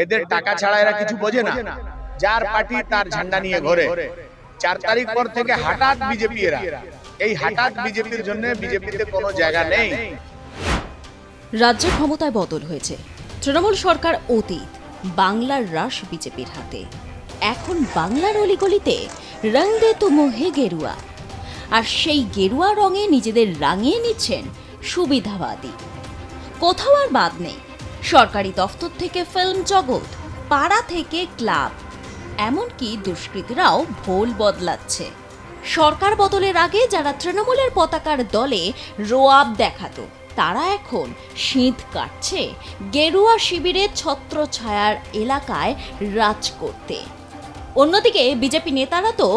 এদের টাকা ছাড়া এরা কিছু বোঝে না। যার পার্টি তার ঝান্ডা নিয়ে ঘোরে। 4 তারিখ পর থেকে হঠাৎ বিজেপি এরা, এই হঠাৎ বিজেপির জন্য বিজেপিতে কোনো জায়গা নেই। রাজ্যে ক্ষমতায় বদল হয়েছে, তৃণমূল সরকার অতীত, বাংলার রাশ বিজেপির হাতে। এখন বাংলার অলিগলিতে রং দে তুম হে গেরুয়া, আর সেই গেরুয়া রঙে নিজেদের রাঙিয়ে নিচ্ছেন সুবিধাবাদী। কোথাও আর বাদ নেই, সরকারি দফতর থেকে ফিল্ম জগৎ, পাড়া থেকে ক্লাব, এমনকি দুষ্কৃতীরাও ভোল বদলাচ্ছে। সরকার বদলের আগে যারা তৃণমূলের পতাকার দলে রোয়াব দেখাতো, তারা এখন শীত কাটছে গেরুয়া শিবিরের ছত্রছায়ার এলাকায় রাজ করতে। অন্যদিকে বিজেপি নেতারা তো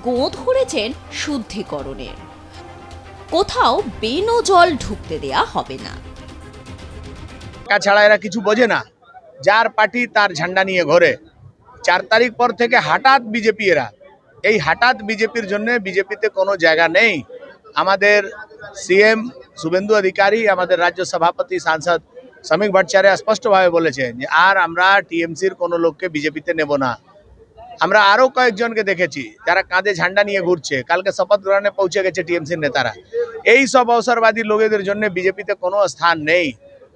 গোঁদ ধরেছেন শুদ্ধিকরণের। কোথাও বেনো জল ঢুকতে দেয়া হবে না। টাকা ছাড়া এরা কিছু বোঝে না। যার পার্টি তার ঝান্ডা নিয়ে ঘোরে। 4 তারিখ পর থেকে হঠাৎ বিজেপি এরা, এই হঠাৎ বিজেপির জন্য বিজেপিতে কোনো জায়গা নেই। আমাদের সিএম শুভেন্দু অধিকারী, আমাদের রাজ্য সভাপতি সাংসদ শ্রমিক ভট্টাচার্য স্পষ্টভাবে বলেছেন যে আর আমরা টিএমসির কোনো লোককে বিজেপিতে নেব না। আমরা আরো কয়েকজনকে দেখেছি যারা কাঁধে ঝান্ডা নিয়ে ঘুরছে, কালকে শপথ গ্রহণে পৌঁছে গেছে টিএমসির নেতারা। এই সব অবসরবাদী লোকেদের জন্য বিজেপিতে কোনো স্থান নেই।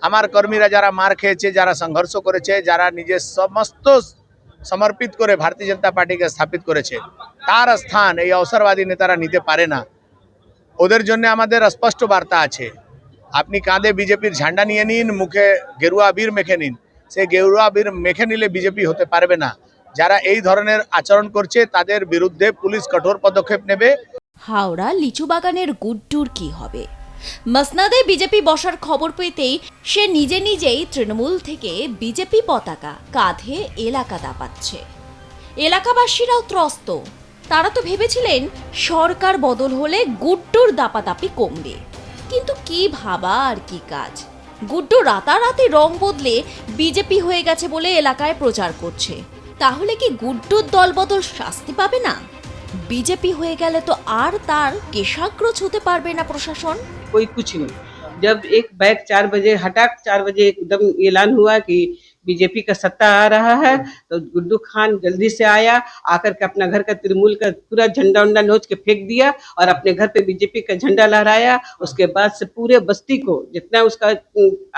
আমার কর্মীরা যারা মার খেয়েছে, যারা সংঘর্ষ করেছে, যারা নিজের সমস্ত সমর্পিত করে ভারতীয় জনতা পার্টিকে স্থাপিত করেছে, তার স্থান এই অবসরবাদী নেতারা নিতে পারে না। ওদের জন্য আমাদের স্পষ্ট বার্তা আছে, আপনি কাঁধে বিজেপির ঝান্ডা নিয়ে নিন, মুখে গেরুয়া বীর মেখে নিন, সেই গেরুয়া বীর মেখে নিলে বিজেপি হতে পারবে না। যারা এই ধরনের আচরণ করছে তাদের বিরুদ্ধে পুলিশ কঠোর পদক্ষেপ নেবে। হাওড়া লিচু বাগানের গুড্ডুর কি হবে? মসনাদে বিজেপি বসার খবর পেতেই সে নিজেই তৃণমূল থেকে বিজেপি পতাকা কাঁধে এলাকা দাপাচ্ছে। এলাকাবাসীরাও ত্রস্ত। তারা তো ভেবেছিলেন সরকার বদল হলে গুড্ডুর দাপাদাপি কমবে, কিন্তু কি ভাবা আর কি কাজ। গুড্ডু রাতারাতি রং বদলে বিজেপি হয়ে গেছে বলে এলাকায় প্রচার করছে। তাহলে কি গুড্ডুর দলবদল শাস্তি পাবে না? बीजेपी হয়ে গেলে তো আর তার কেশাগ্র ছুতে পারবে না প্রশাসন। कोई कुछ नहीं। जब एक बैग 4 बजे हटाक 4 बजे एकदम ऐलान हुआ कि बीजेपी का सत्ता आ रहा है, तो गुड्डू खान जल्दी से आया, आकर के अपना घर का तृणमूल का पूरा झंडा उंडा नोच के फेंक दिया और अपने घर पे बीजेपी का झंडा लहराया। उसके बाद से पूरे बस्ती को, जितना उसका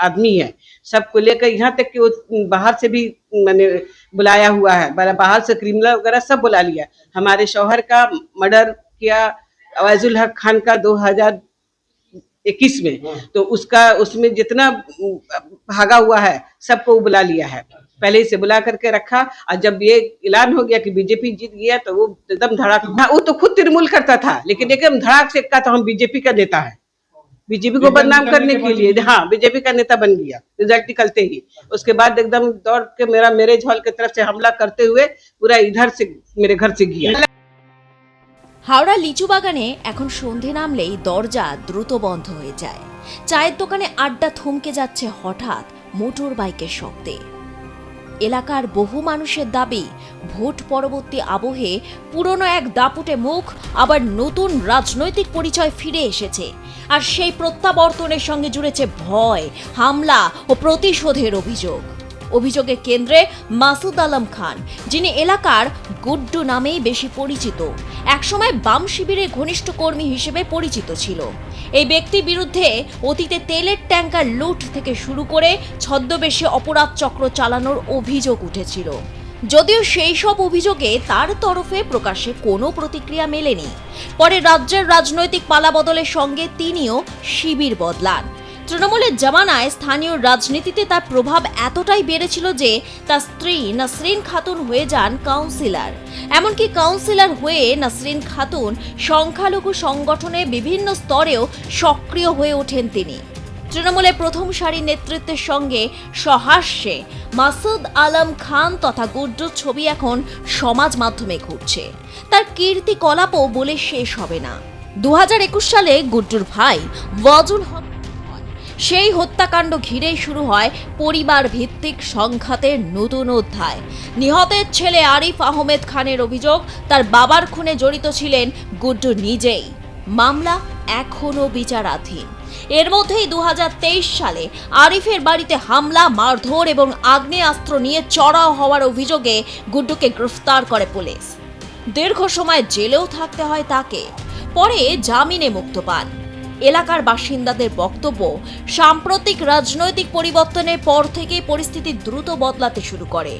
आदमी है, सबको लेकर, यहाँ तक कि वो बाहर से भी मैंने बुलाया हुआ है, बाहर से क्रिमिनल वगैरह सब बुला लिया। हमारे शौहर का मर्डर किया अवैजुल हक खान का 2021 में, तो उसका उसमें जितना भागा हुआ है सबको बुला लिया है, पहले ही से बुला करके रखा। और जब ये ऐलान हो गया कि बीजेपी जीत गया, तो वो एकदम धड़ाक, वो तो खुद तृणमूल करता था, लेकिन एकदम धड़ाक से कहा तो हम बीजेपी का नेता है, बीजेपी को बदनाम करने के लिए, हाँ बीजेपी का नेता बन गया रिजल्ट निकलते ही। उसके बाद एकदम दौड़ के मेरे हॉल की तरफ से हमला करते हुए पूरा इधर से मेरे घर से गया। হাওড়া লিচু বাগানে এখন সন্ধে নামলেই দরজা দ্রুত বন্ধ হয়ে যায়। চায়ের দোকানে আড্ডা থমকে যাচ্ছে হঠাৎ মোটর বাইকের শব্দে। এলাকার বহু মানুষের দাবি, ভোট পরবর্তী আবহে পুরনো এক দাপুটে মুখ, আবার নতুন রাজনৈতিক পরিচয় ফিরে এসেছে। আর সেই প্রত্যাবর্তনের সঙ্গে জুড়েছে ভয়, হামলা ও প্রতিশোধের অভিযোগ। অভিযোগের কেন্দ্রে মাসুদ আলম খান, যিনি এলাকার গুড্ডু নামেই বেশি পরিচিত। একসময় বাম শিবিরের ঘনিষ্ঠ কর্মী হিসেবে পরিচিত ছিল। এই ব্যক্তির বিরুদ্ধে অতীতে তেলের ট্যাঙ্কার লুট থেকে শুরু করে ছদ্মবেশে অপরাধ চক্র চালানোর অভিযোগ উঠেছিল। যদিও সেই সব অভিযোগে তার তরফে প্রকাশ্যে কোনো প্রতিক্রিয়া মেলেনি। পরে রাজ্যের রাজনৈতিক পালাবদলের সঙ্গে তিনিও শিবির বদলান। তৃণমূলের জামানায় স্থানীয় রাজনীতিতে তার প্রভাব এতটাই বেড়েছিল যে তার স্ত্রী নাসরিন খাতুন হয়ে যান কাউন্সিলর। এমনকি কাউন্সিলর হয়ে নাসরিন খাতুন সংখ্যালঘু সংগঠনে বিভিন্ন স্তরেও সক্রিয় হয়ে ওঠেন তিনি। তৃণমূলের প্রথম সারির নেতৃত্বের সঙ্গে সহাস্যে মাসুদ আলম খান তথা গুড্ডুর ছবি এখন সমাজ মাধ্যমে ঘুরছে। তার কীর্তিকলাপও বলে শেষ হবে না। 2021 সালে গুড্ডুর ভাই ওয়াজুল হক, সেই হত্যাকাণ্ড ঘিরেই শুরু হয় পরিবার ভিত্তিক সংঘাতের নতুন অধ্যায়। নিহতের ছেলে আরিফ আহমেদ খানের অভিযোগ, তার বাবার খুনে জড়িত ছিলেন গুড্ডু নিজেই। মামলা এখনও বিচারাধীন। এর মধ্যেই 2023 সালে আরিফের বাড়িতে হামলা, মারধর এবং আগ্নেয়াস্ত্র নিয়ে চড়াও হওয়ার অভিযোগে গুড্ডুকে গ্রেফতার করে পুলিশ। দীর্ঘ সময় জেলেও থাকতে হয় তাকে, পরে জামিনে মুক্ত পান। এলাকার বাসিন্দাদের বক্তব্য, সাম্প্রতিক রাজনৈতিক পরিবর্তনের পর থেকে পরিস্থিতি দ্রুত বদলাতে শুরু করে।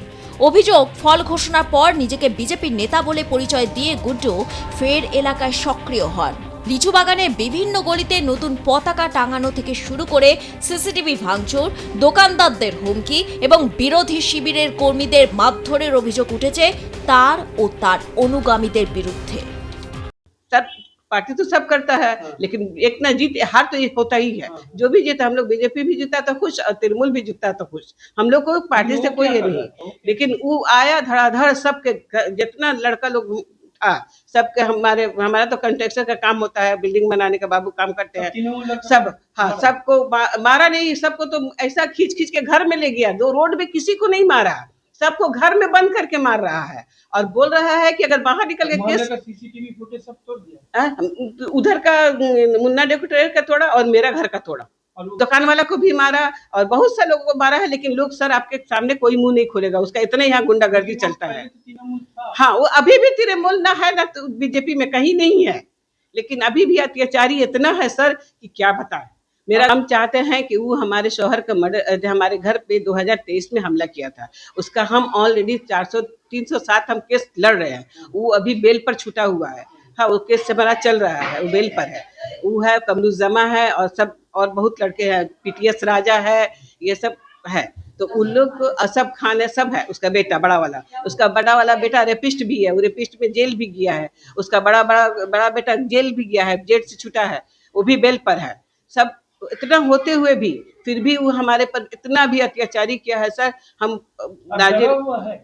অভিযোগ, ফল ঘোষণার পর নিজেকে বিজেপির নেতা বলে পরিচয় দিয়ে গুড্ডু ফের এলাকায় সক্রিয় হন। লিচু বাগানের বিভিন্ন গলিতে নতুন পতাকা টাঙানো থেকে শুরু করে সিসিটিভি ভাঙচুর, দোকানদারদের হুমকি এবং বিরোধী শিবিরের কর্মীদের মারধরের অভিযোগ উঠেছে তার ও তার অনুগামীদের বিরুদ্ধে। सब पार्टी तो सब करता है, लेकिन एक ना जीत हार तो ये होता ही है। जो भी जीता, हम लोग बीजेपी भी जीता तो खुश और तृणमूल भी जीता तो खुश। हम लोग को पार्टी से कोई ये नहीं, लेकिन वो आया धड़ाधड़ सबके जितना लड़का लोग था सबके हमारा तो कंस्ट्रक्शन का काम होता है, बिल्डिंग बनाने का बाबू काम करते हैं सब। हाँ, सबको मारा नहीं, सबको तो ऐसा खींच खींच के घर में ले गया। दो रोड में किसी को नहीं मारा, सबको घर में बंद करके मार रहा है और बोल रहा है कि अगर बाहर निकल के केस सीसीटीवी फुटेज सब तोड़ दिया। उधर का मुन्ना डेकोरेटर का तोड़ा और मेरा घर का तोड़ा, दुकान वाला को भी मारा और बहुत से लोगों को मारा है। लेकिन लोग सर आपके सामने कोई मुंह नहीं खोलेगा, उसका इतना यहाँ गुंडागर्दी चलता है। हाँ, वो अभी भी तृणमूल ना है ना तो बीजेपी में कहीं नहीं है, लेकिन अभी भी अत्याचारी इतना है सर कि क्या बताएं। मेरा हम चाहते हैं कि वो हमारे शौहर का मर्डर, हमारे घर पे 2023 में हमला किया था, उसका हम ऑलरेडी 307 हम केस लड़ रहे हैं। वो अभी बेल पर छूटा हुआ है। हाँ, वो केस हमारा चल रहा है, वो बेल पर है। वो है कमरुज्जमा है और सब और बहुत लड़के हैं, पीटीएस राजा है, ये सब है। तो उन लोग को असफ खान है, सब है। उसका बेटा बड़ा वाला, उसका बड़ा वाला बेटा रेपिस्ट भी है, वो रेपिस्ट में जेल भी गया है। उसका बड़ा बेटा जेल भी गया है, जेल से छूटा है, वो भी बेल पर है। सब इतना होते हुए भी फिर भी वो हमारे पर इतना भी अत्याचारी किया है सर। हम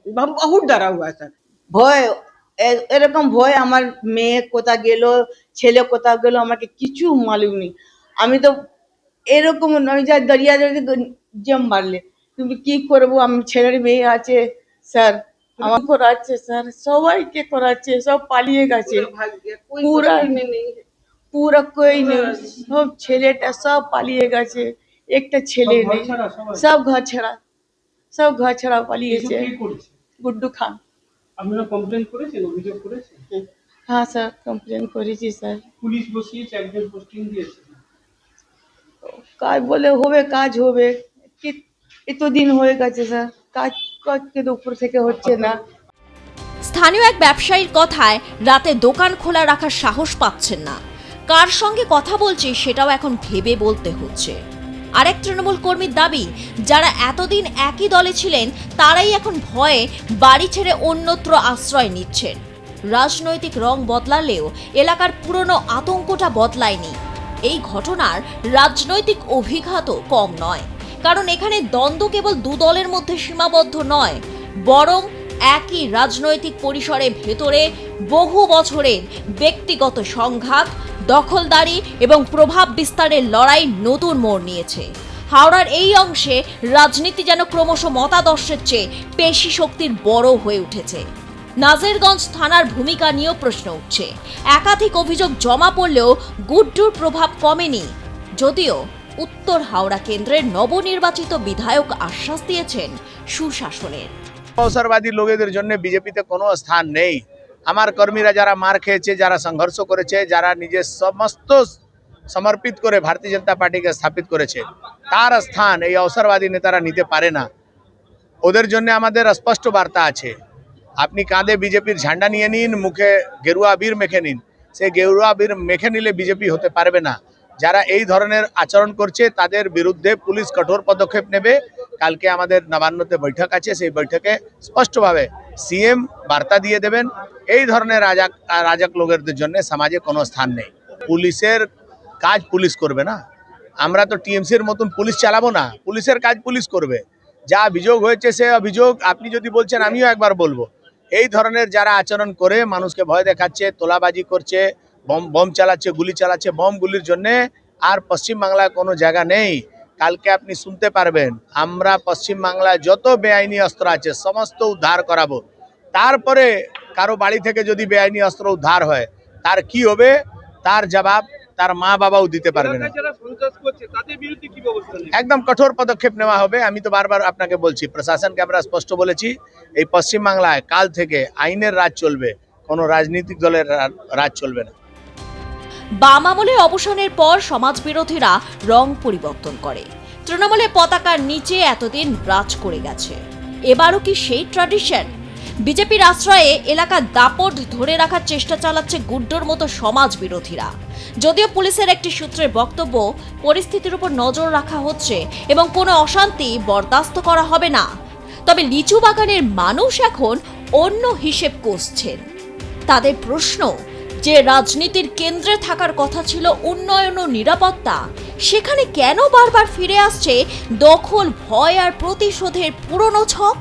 बहुत डरा हुआ है सर। ভয় এরকম ভয় আমার মেয়ে কোথা গেল, ছেলে কোথা গেল, আমাকে কিছু মালুম নেই। আমি তো এরকম আমি যা দাঁড়িয়ে জম মারলে তুমি কি করবো, আমি ছেলের মেয়ে আছে স্যার, আমার করাচ্ছে স্যার, সবাইকে করাচ্ছে, সব পালিয়ে গেছে। পুরা পুরা কই নেই, সব ছেলেটা সব পালিয়ে গেছে, একটা ছেলে নেই, সব ঘর ছাড়া পালিয়েছে। গুড্ডু খান। আপনারা কমপ্লেন করেছেন, অভিযোগ করেছেন? হ্যাঁ স্যার, কমপ্লেন করেছি স্যার। পুলিশ বসিয়েছে, একজন পোস্টিং দিয়েছে। কাজ বলে হবে, কাজ হবে, এতদিন হয়ে গেছে স্যার, কাজ কিন্তু উপর থেকে হচ্ছে না। স্থানীয় এক ব্যবসায়ীর কথায়, রাতে দোকান খোলা রাখার সাহস পাচ্ছেন না। কার সঙ্গে কথা বলছি সেটাও এখন ভেবে বলতে হচ্ছে। আরেক তৃণমূল কর্মীর দাবি, যারা এতদিন একই দলে ছিলেন তারাই এখন ভয়ে বাড়ি ছেড়ে অন্যত্র আশ্রয় নিচ্ছেন। রাজনৈতিক রং বদলালেও এলাকার পুরনো আতঙ্কটা বদলায়নি। এই ঘটনার রাজনৈতিক অভিঘাতও কম নয়, কারণ এখানে দ্বন্দ্ব কেবল দু দলের মধ্যে সীমাবদ্ধ নয়, বরং একই রাজনৈতিক পরিসরের ভেতরে বহু বছরের ব্যক্তিগত সংঘাত, দখলদারি এবং প্রভাব বিস্তারের লড়াই নতুন মোড় নিয়েছে। হাওড়ার এই অংশে রাজনীতি যেন ক্রমশ মতাদর্শের চেয়ে পেশি শক্তির বড় হয়ে উঠেছে। নাজিরগঞ্জ থানার ভূমিকা নিয়েও প্রশ্ন উঠছে। একাধিক অভিযোগ জমা পড়লেও গুড্ডুর প্রভাব কমেনি, যদিও উত্তর হাওড়া কেন্দ্রের নবনির্বাচিত বিধায়ক আশ্বাস দিয়েছেন সুশাসনের। অবসরবাদী লোকেদের জন্য বিজেপিতে কোনো স্থান নেই। আমার কর্মীরা যারা মার খেয়েছে, যারা সংঘর্ষ করেছে, যারা নিজের সমস্ত সমর্পিত করে ভারতীয় জনতা পার্টিকে স্থাপিত করেছে, তার স্থান এই অবসরবাদী নেতারা নিতে পারে না। ওদের জন্য আমাদের স্পষ্ট বার্তা আছে, আপনি কাঁধে বিজেপির ঝান্ডা নিয়ে নিন, মুখে গেরুয়া বীর মেখে নিন, সেই গেরুয়া বীর মেখে নিলে বিজেপি হতে পারবে না। যারা এই ধরনের আচরণ করছে তাদের বিরুদ্ধে পুলিশ কঠোর পদক্ষেপ নেবে। কালকে আমাদের নবান্নতে বৈঠক আছে, সেই বৈঠকে স্পষ্টভাবে সিএম বার্তা দিয়ে দেবেন, এই ধরনের রাজক লোকেদের জন্য সমাজে কোনো স্থান নেই। পুলিশের কাজ পুলিশ করবে না, আমরা তো টিএমসির মতন পুলিশ চালাবো না, পুলিশের কাজ পুলিশ করবে। যা অভিযোগ হয়েছে সে অভিযোগ আপনি যদি বলছেন আমিও একবার বলবো। এই ধরনের যারা আচরণ করে মানুষকে ভয় দেখাচ্ছে, তোলাবাজি করছে, বম চালাচ্ছে, গুলি চালাচ্ছে, বম গুলির জন্য আর পশ্চিমবাংলায় কোনো জায়গা নেই। কালকে আপনি শুনতে পারবেন আমরা পশ্চিমবাংলায় যত বেআইনি অস্ত্র আছে সমস্ত উদ্ধার করাবো। তারপরে কারো বাড়ি থেকে যদি বেআইনি অস্ত্র উদ্ধার হয় তার কি হবে, তার জবাব তার মা বাবাও দিতে পারবে না। যারা সন্ত্রাস করছে তাদের বিরুদ্ধে কি ব্যবস্থা নেবে? একদম কঠোর পদক্ষেপ নেওয়া হবে। আমি তো বারবার আপনাকে বলছি, প্রশাসনকে আমরা স্পষ্ট বলেছি, এই পশ্চিমবাংলায় কাল থেকে আইনের রাজ চলবে, কোনো রাজনৈতিক দলের রাজ চলবে না। বাম আমলে অবসানের পর সমাজবিরোধীরা রং পরিবর্তন করে, তৃণমূলের পতাকার নিচে এতদিন রাজ করে গেছে। এবারও কি সেই ট্র্যাডিশন? বিজেপির আশ্রয়ে এলাকার দাপট ধরে রাখার চেষ্টা চালাচ্ছে গুড্ডোর মতো সমাজ বিরোধীরা। যদিও পুলিশের একটি সূত্রের বক্তব্য, পরিস্থিতির উপর নজর রাখা হচ্ছে এবং কোনো অশান্তি বরদাস্ত করা হবে না। তবে লিচু বাগানের মানুষ এখন অন্য হিসেব কষছেন। তাদের প্রশ্ন, যে রাজনীতির কেন্দ্রে থাকার কথা ছিল উন্নয়ন ও নিরাপত্তা, সেখানে কেন বারবার ফিরে আসছে দখল, ভয় আর প্রতিশোধের পুরনো ছক?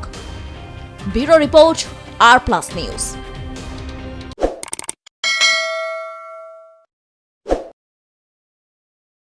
ব্যুরো রিপোর্ট, আর প্লাস নিউজ।